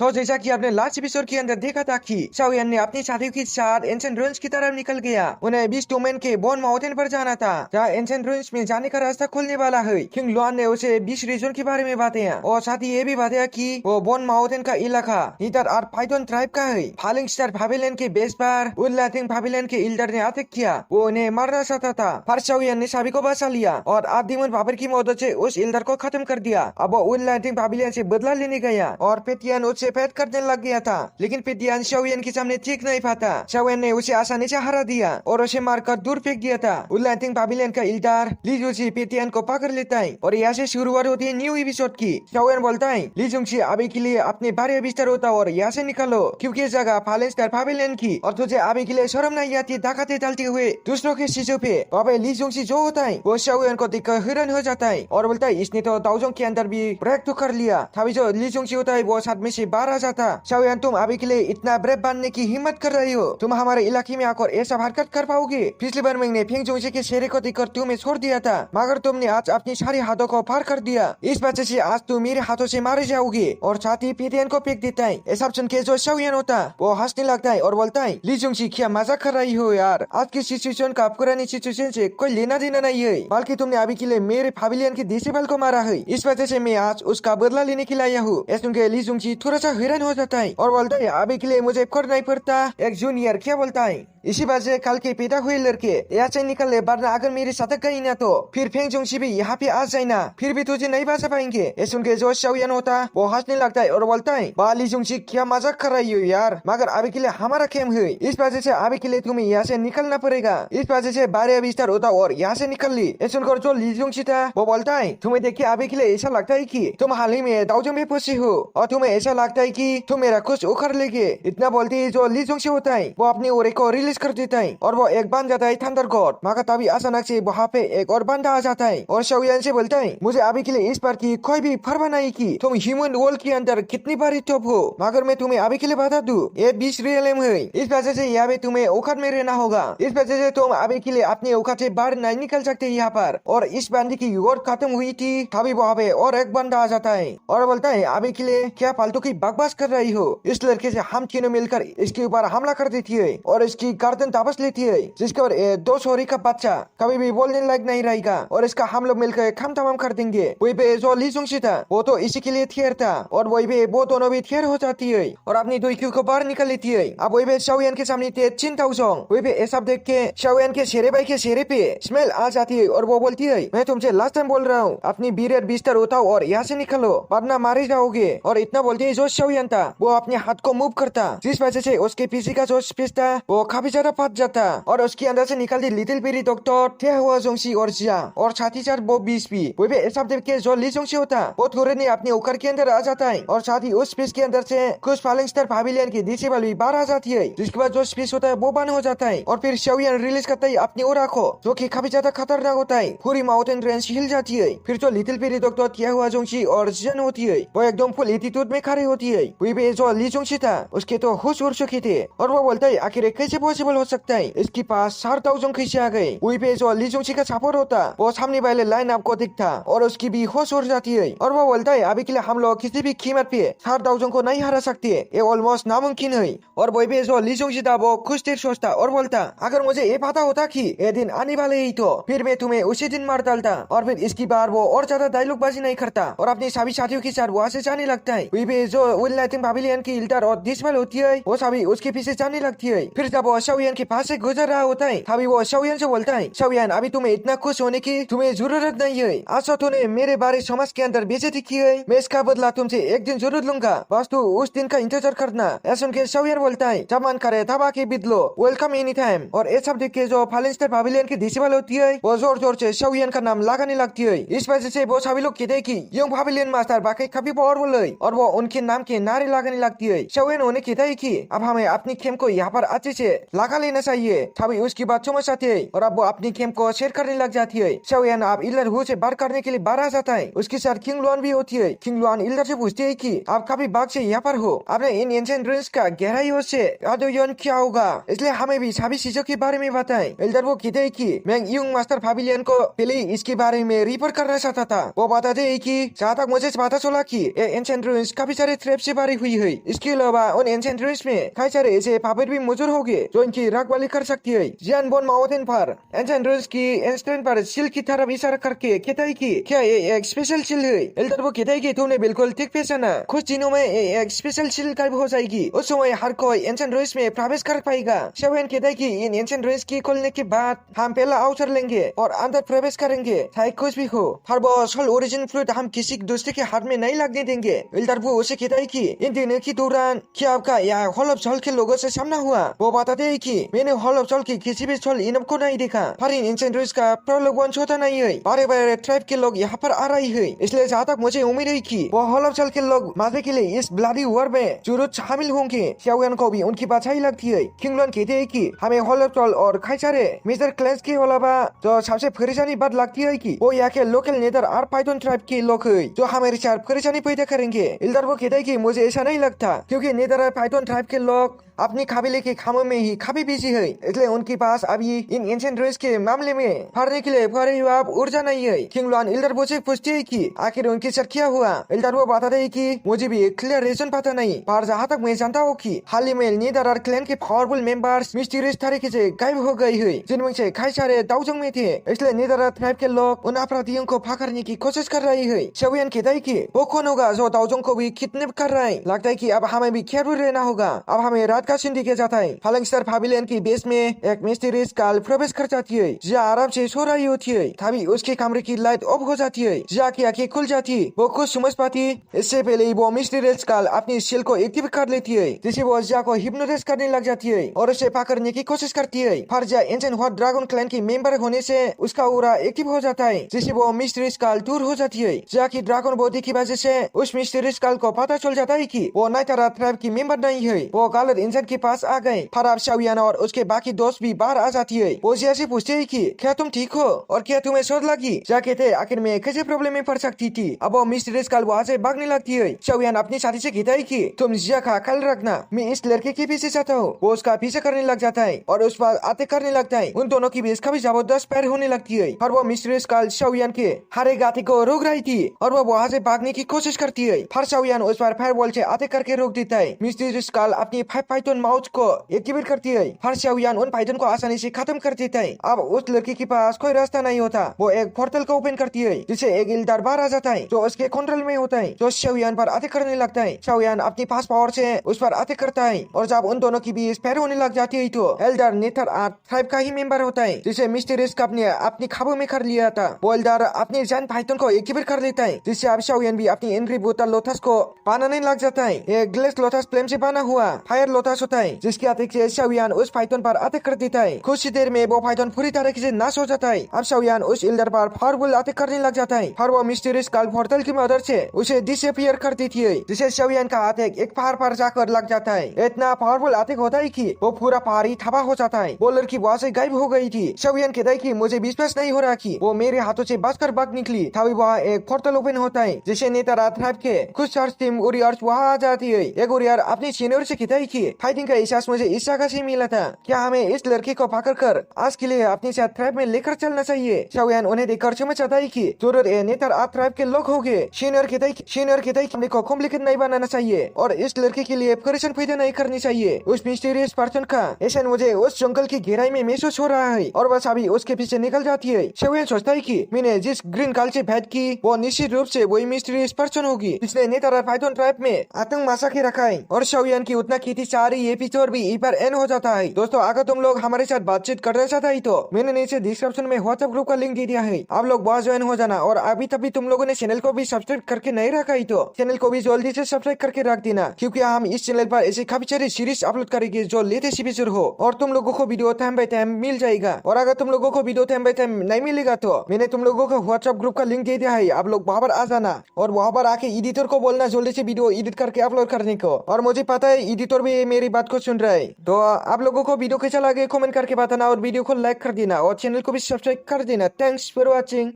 तो जैसा कि आपने लास्ट एपिसोड के अंदर देखा था कि शाओयान ने अपनी साथियों के साथ एंशिएंट रूइंस की तरफ निकल गया। उन्हें बीस डोमेन के बोन माउंटेन पर जाना था, जहाँ एंशिएंट रूइंस में जाने का रास्ता खुलने वाला है। किंग लुआन ने उसे 20 रीजन के बारे में बताया और साथ ही ये भी बताया कि वो बोन माउंटेन का इलाका ईदर और पाइथन ट्राइब का है। फालिंग स्टार पैविलियन के बेस पर उनलाइटिंग पैविलियन के इल्डर ने अटैक किया। वो उन्हें मारना चाहता था, पर शाओयान ने सभी को बचा लिया और आर्कडेमन बाबर की मदद से उस इल्डर को खत्म कर दिया। अब वो उनलाइटिंग पैविलियन से बदला लेने गया और पेटियन उससे पैट करने लग गया था, लेकिन पेटियन शाओयान के सामने ठीक नहीं पाता। शाओयान ने उसे आसानी से हरा दिया और उसे मारकर दूर फेंक दिया था। उनलाइटिंग पैविलियन का इल्डर ली जुंगसी पेटियन को पकड़ लेता है और यहाँ से शुरुआत होती है न्यू एपिसोड की। शाओयान बोलता है ली जुंगसी अभी के लिए अपने बारे बिस्तर होता और यहाँ से निकलो, क्योंकि इस जगह फालिंग स्टार पैविलियन की और तुझे अभी के लिए शर्म नहीं आती दाखते डालते हुए दूसरों के चीजों पे। अब ली जुंगसी जो होता है वो शाओयान को देखकर हैरान हो जाता है और बोलता है इसने तो दाओजोंग के अंदर भी ब्रेक तो कर लिया। तभी जो ली जुंगसी होता है वो साथ में से बाहर आ जाता। शाओयान तुम अभी के लिए इतना ब्रेव बनने की हिम्मत कर रही हो, तुम हमारे इलाके में आकर ऐसा हरकत कर पाओगे? पिछली बार मैंने फेंग जुंगसी के शेरे को देखकर तुम्हें छोड़ दिया था, मगर तुमने आज अपनी सारी हाथों को पार कर दिया। इस वजह से आज तुम मेरे हाथों से मारे जाओगे। और साथ ही पेटियन को फेंक देता है। ऐसा सुन के जो शाओयान होता वो हंसने लगता है और बोलता है ली जुंगसी क्या मजाक कर रही हो यार, आज की सिचुएशन का पुरानी सिचुएशन से कोई लेना देना नहीं है, बल्कि तुमने अभी के लिए मेरे पैविलियन के डिसेबल को मारा है, इस वजह से मैं आज उसका बदला लेने के लिए आया हूँ। ऐसे ली जुंगसी थोड़ा सा हैरान हो जाता है और बोलता है अभी के लिए मुझे करना नहीं पड़ता। एक जूनियर क्या बोलता है इसी वजह कल के पैदा हुए लड़के यहाँ से निकल ले, वरना अगर मेरे साथ गई ना तो फिर फेंग जुंगसी भी यहाँ पे आ जाए ना, फिर भी तुझे नहीं बचा पाएंगे। ये सुन के जो शाओयान होता वो हंसने लगता है और बोलता है ली जुंगसी क्या मजाक कर रही हो यार, मगर अभी के लिए हमारा खेम है, इस वजह से अभी के लिए तुम्हें यहाँ से निकलना पड़ेगा। इस वजह से बारह बिस्तर होता और यहाँ से निकल ली। ये सुनकर जो ली जुंगसी था वो बोलता है तुम्हें देख के अभी के लिए ऐसा लगता है कि तुम हाल ही में दाओजोंग में फंसी हो और तुम्हें ऐसा लगता है कि तुम मेरा कुछ उखड़ लेगे। इतना बोलते ही जो ली जुंगसी होता है वो अपनी ओरे को रिलीज कर देता है और वो एक बन जाता है थंडर गॉड, मगर तभी अचानक से वहाँ पे एक और बंदा आ जाता है और शाओयान से बोलता है मुझे अभी के लिए इस बार की कोई भी परवाह नहीं की तुम ह्यूमन वर्ल्ड के अंदर कितनी बारी टॉप हो, मगर मैं तुम्हें अभी के लिए बता दूं ये 20 रियलम है, इस वजह से यहाँ पे तुम्हें औकात में रहना होगा। इस वजह से तुम अभी के लिए अपने औकात से बाहर नहीं निकल सकते यहाँ पर। और इस बंदी की युग खत्म हुई थी, तभी वहाँ पे और एक बंदा आ जाता है और बोलता है अभी के लिए क्या फालतू की बकवास कर रही हो, इस लड़के से हम तीनों मिलकर इसके ऊपर हमला कर देती है और इसकी गर्दन वापस लेती है, जिसके ऊपर 2 सॉरी का बच्चा कभी भी बोलने लायक नहीं रहेगा और इसका हम लोग मिलकर खम तमाम कर देंगे। वही पे जो ली जुंगसी था वो तो इसी के लिए थियर था और वही पे वो दोनों भी थियर हो जाती है और अपनी दुईक्यू को बाहर निकल लेती है। अब वही पे शाओयान के सामने थे चिन ताओजोंग। वही पे ऐसा देख के शाओयान के शेरे भाई के शेरे पे स्मेल आ जाती है और वो बोलती है मैं तुमसे लास्ट टाइम बोल रहा हूँ अपनी बीरेट बिस्तर उठाओ और यहाँ से निकलो वरना मारे जाओगे। और इतना बोलते ही जो शाओयान था वो अपने हाथ को मूव करता, जिस वजह से उसके पीछे का जो स्पेस था वो काफी ज्यादा फट जाता और उसके अंदर से निकलती लिटिल बेरी डॉक्टर थे हुआ जुंगसी और जिया और साथ ही साथ वो 20 भी। वही पे ऐसा देख के जो ली जुंगसी होता वो थोड़े ने अपने उकर के अंदर आ जाता है और साथ ही उस स्पेस के अंदर से कुछ फालिंग स्टार पैविलियन की डिसेबल भी बाहर आ जाती है, जिसके बाद जो स्पेस होता है वो बंद हो जाता है और फिर शाओयान रिलीज करता है अपनी ओर आंखों जो कि काफी ज्यादा खतरनाक होता है। पूरी माउंटेन रेंज हिल जाती है। फिर जो लिटिल बेरी डॉक्टर थे हुआ जुंगसी और जियन होती है वो एकदम फुल एटीट्यूड में खड़ी होती है। वही पे जो ली जुंगसी था उसके तो होश उड़ चुके थे और वो बोलता है आखिर कैसे पॉसिबल हो सकता है, इसके पास 4,000 कैसे आ गए। वही पे जो ली जुंगसी का सपोर्ट होता वो सामने वाले लाइन आपको दिखता और उसकी भी होश उड़ जाती है और वो बोलता है अभी के लिए हम लोग किसी भी कीमत पे 4,000 को नहीं हरा सकते, ये ऑलमोस्ट नामुमकिन है। और वही पे जो ली जुंगसी था वो कुछ देर सोचता और बोलता अगर मुझे ये पता होता कि ये दिन आने वाले ही तो फिर मैं तुम्हें उसी दिन मार डालता। और फिर इसकी बार वो और ज्यादा डायलॉग बाजी नहीं करता और अपने सभी साथियों के साथ वहाँ से जाने लगता है। वही पे जो उनलाइटिंग पैविलियन की इल्डर और डिसेबल होती है वो सभी उसके पीछे जाने लगती है। फिर जब वो शाओयान के पास से गुजर रहा होता है तभी वो शाओयान से बोलता है शाओयान अभी तुम्हें इतना खुश होने की तुम्हें जरूरत नहीं है, आज तूने मेरे बारे समाज के अंदर बेइज्जती की है, मैं इसका बदला तुमसे एक दिन जरूर लूंगा, बस तू उस दिन का इंतजार करना। ऐसा सुन के शाओयान बोलता है जब मन करे तब आके बिद लो, वेलकम एनी टाइम। और ये सब देख के जो फालिंग स्टार पैविलियन की डिसेबल होती है वो जोर जोर से शाओयान का नाम लगाने लगती है। इस वजह से वो सभी लोग कहते हैं कि यंग पैविलियन मास्टर बाकी काफी पावरफुल है और वो उनके नाम के नारे लगाने लगती है। शाओयान उन्हें कहता है कि अब हमें अपनी खेम को यहाँ पर अच्छे से लगा लेना चाहिए। तभी उसकी बात समझ आती है और अब वो अपनी खेम को शेयर करने लग जाती है। शाओयान अब इल्डर हु से बात करने के लिए बाहर आ जाता है। उसके साथ किंग लुआन भी होती है। किंग लुआन इल्डर से पूछती है कि आप काफी बाग से यहाँ पर हो, आपने इन एंशिएंट रूइंस का गहराइयों से अध्ययन क्या होगा, इसलिए हमें भी सभी चीजों के बारे में बताएं। इल्डर वो कहते हैं कि मैं यंग मास्टर पैविलियन को पहले इसके बारे में रिपोर्ट करना चाहता था। वो बताते हैं कि जहाँ तक मुझे पता चला कि एंशिएंट रूइंस काफी सारे ट्रैप से भरी हुई है। इसके अलावा उन एंशिएंट रूइंस में कई सारे ऐसे पापड़ भी मौजूद होंगे जो इनकी रखवाली कर सकती है। जियान बोन माउंटेन पर एंशिएंट रूइंस की इंस्टेंट पर शील की तरफ इशारा करके कहता है कि क्या ये एक स्पेशल शील है। एल्डर वो कहता है कि तुमने बिल्कुल ठीक पहचाना, कुछ दिनों में एक स्पेशल शील गायब हो जाएगी। उस समय हर कोई एंशिएंट रूइंस में प्रवेश कर पाएगा। शाओयान कहता है कि इन एंशिएंट रूइंस की खोलने के बाद हम पहला अवसर लेंगे और अंदर प्रवेश करेंगे, चाहे कुछ भी हो। पर वो सोल ओरिजिन फ्रूट हम किसी दूसरे के हाथ में नहीं लगने देंगे। एल्डर वो उसे कहता है कि इन दिनों के दौरान क्या आपका यहाँ हॉल ऑफ सोल के लोगों से सामना हुआ। वो बताते हैं कि मैंने हॉल ऑफ सोल की किसी भी सोल इनम को नहीं देखा, पर इन एंशिएंट रूइंस का प्रोलॉग वंश होता नहीं है। बड़े बड़े ट्राइब के लोग यहाँ पर आ रहे हैं, इसलिए जहाँ तक मुझे उम्मीद है कि वो हॉल ऑफ सोल के लोग मजे के लिए इस ब्लडी वॉर में जरूर शामिल होंगे। शाओयान को भी उनकी बात सही लगती है। किंग लुआन कहते हैं कि हमें हॉल ऑफ सोल और कई सारे मेजर क्लैंस के अलावा जो सबसे परेशानी बात लगती है कि वो यहाँ के लोकल नेदर और पाइथन ट्राइब के लोग है जो हमारे साथ परेशानी पैदा करेंगे। एल्डर वो कहता है कि मुझे ऐसा नहीं लगता, क्योंकि नेदर और पाइथन ट्राइब के लोग अपनी काबिले के कामों में ही काफी बिजी है, इसलिए उनके पास अभी इन एंशिएंट रूइंस के मामले में फरने के लिए पर्याप्त ऊर्जा नहीं है। किंग लुआन एल्डर वो से पूछते है कि आखिर उनके साथ क्या हुआ। एल्डर वो बताते है कि मुझे भी क्लियर रीजन पता नहीं, पर जहाँ तक मैं जानता हूँ कि हाल ही में नेदर और क्लैन के पावरफुल मेंबर्स मिस्टीरियस तरीके से गायब हो गए हैं, जिनमें से कई सारे दाउजोंग में थे। इसलिए नेदर और ट्राइब के लोग उन अपराधियों को पकड़ने की कोशिश कर रहे हैं। शाओयान कहता है कि वो कौन होगा जो दाउजोंग को भी किडनैप कर रहा है। लगता है कि अब हमें भी केयरफुल रहना होगा। अब हमें रात का सीन दिखाया जाता है। फलंगस्टर पवेलियन की बेस में एक मिस्टीरियस काल प्रवेश कर जाती है। जिया आराम से सो रही होती है, तभी उसके कमरे की लाइट ऑफ हो जाती है। जिया की आंखें खुल जाती है, वो कुछ समझ पाती। इससे पहले ही वो मिस्टीरियस काल अपनी शील को एक्टिव कर लेती है, जिससे वो जिया को हिप्नोटाइज करने लग जाती है और उसे पकड़ने की कोशिश करती है। पर जिया एंशिएंट व्हाइट ड्रैगन क्लैन की मेंबर होने से उसका ऑरा एक्टिव हो जाता है, जिससे वो मिस्टीरियस काल दूर हो जाती है। जिया की ड्रैगन बॉडी की वजह से उस मिस्टीरियस काल को पता चल जाता है कि वो नाइटरा ट्राइब की मेंबर नहीं है। वो कलर इंसान के पास आ गए। फराब शाओयान और उसके बाकी दोस्त भी बाहर आ जाती है। वो जिया से पूछते है कि क्या तुम ठीक हो और क्या तुम्हें शोध लगी। जिया कहते हैं आखिर में कैसे प्रॉब्लम में पड़ सकती थी। अब वो मिस्टीरियस काल वहाँ से भागने लगती है। शाओयान अपनी साथी से कहता है कि तुम जिया का ख्याल रखना, मैं इस लड़के के पीछे जाता हूँ। वो उसका पीछे करने लग जाता है और उस पर आते करने लगता है। उन दोनों की बीच काफी जबरदस्त पैर होने लगती है। और वो मिस्टीरियस काल शाओयान के हर एक आते को रोक रही थी और वो वहाँ से भागने की कोशिश करती है। पर शाओयान उस पर फायरबॉल से आते करके रोक देता है। मिस्टीरियस काल अपनी 5 पाइथन माउथ को एक्टिवेट करती है। पर शाओयान उन पाइथन को आसानी से खत्म कर देता है। अब उस लड़की के पास कोई रास्ता नहीं होता। वो एक पोर्टल को ओपन करती है, जिससे एक एल्डर बाहर आ जाता है जो उसके कंट्रोल में होता है, जो शाओयान पर अटैक करने लगता है। शाओयान अपनी पास पावर से उस पर अटैक करता है और जब उन दोनों की बीच पैर होने लग जाती है तो एल्डर नेथर आर्ट ट्राइब का ही मेंबर होता है, जिसे मिस्टीरियस कप ने अपनी खाबों में कर लिया था। वो एल्डर अपने जैन पाइथन को एक्टिवेट कर लेता है, जिससे अब शाओयान भी अपनी एंग्री बोतल लोटस को बनाने लग जाता है। ये ग्लेस लोटस फ्लेम से बना हुआ फायर लोटस होता है, जिसके अटैक से शाओयान उस पाइथन पर अटैक कर देता है। कुछ ही देर में वो पाइथन पूरी तरह से नाश हो जाता है। अब शाओयान उस एल्डर पर पावरफुल अटैक करने लग जाता है और वो मिस्टीरियस काल पोर्टल की मदद से उसे डिसअपीयर कर देती है, जिससे शाओयान का अटैक एक पहाड़ पर जाकर लग जाता है। इतना पावरफुल अटैक होता है कि वो पूरा पहाड़ ही तबाह हो जाता है। वो लड़की वहाँ से गायब हो गई थी। शाओयान कहता है कि मुझे विश्वास नहीं हो रहा कि वो मेरे हाथों से बचकर भाग निकली। तभी वहाँ एक पोर्टल ओपन होता है, जिसे नेतरा ट्राइब के कुछ सर्च टीम वॉरियर्स वहाँ आ जाती है। एक वॉरियर अपने सीनियर से कहता है कि फाइटिंग का एहसास मुझे इस जगह से मिला था, क्या हमें इस लड़के को पकड़कर आज के लिए अपने साथ ट्राइब में लेकर चलना चाहिए। शाओयान उन्हें देखकर समझ जाता है कि जरूर नेतर आप ट्राइब के लोग होंगे। सीनियर कहता है कि को कॉम्प्लिकेट नहीं बनाना चाहिए और इस लड़के के लिए परेशान पैदा नहीं करनी चाहिए। उस मिस्टीरियस पर्सन का ऐसा मुझे उस जंगल की गहराई में महसूस हो रहा है और बस अभी उसके पीछे निकल जाती है। शाओयान सोचता है कि मैंने जिस ग्रीन काल से भेंट की वो निश्चित रूप से वही मिस्टीरियस पर्सन होगी जिसने नेतर पाइथन ट्राइब में आतंक मचा के रखा है। और शाओयान की उतना खेती सारी एपिसोड भी पर एंड हो जाता है। दोस्तों अगर तुम लोग हमारे साथ बातचीत करना चाहता है तो मैंने नीचे डिस्क्रिप्शन में व्हाट्सएप ग्रुप का लिंक दे दिया है, आप लोग वहाँ ज्वाइन हो जाना। और अभी तभी तुम लोगों ने चैनल को भी सब्सक्राइब करके नहीं रखा है तो चैनल को भी जल्दी से सब्सक्राइब करके रख देना, क्योंकि हम इस चैनल पर ऐसे काफी सारी सीरीज अपलोड करेंगे जो लेटेस्ट एपिसोड हो और तुम लोगों को वीडियो टाइम बाय टाइम मिल जाएगा। और अगर तुम लोगों को वीडियो टाइम बाय टाइम नहीं मिलेगा तो मैंने तुम लोगों को व्हाट्सएप ग्रुप का लिंक दे दिया है, आप लोग वहाँ पर आ जाना और वहाँ पर आके एडिटर को बोलना जल्दी से वीडियो एडिट करके अपलोड करने को। और मुझे पता है एडिटर भी मेरी बात को सुन रहा है, तो आप लोगों को वीडियो कैसा लगे कमेंट करके बताना और वीडियो को लाइक कर देना और चैनल को भी सब्सक्राइब कर देना। Thanks for watching.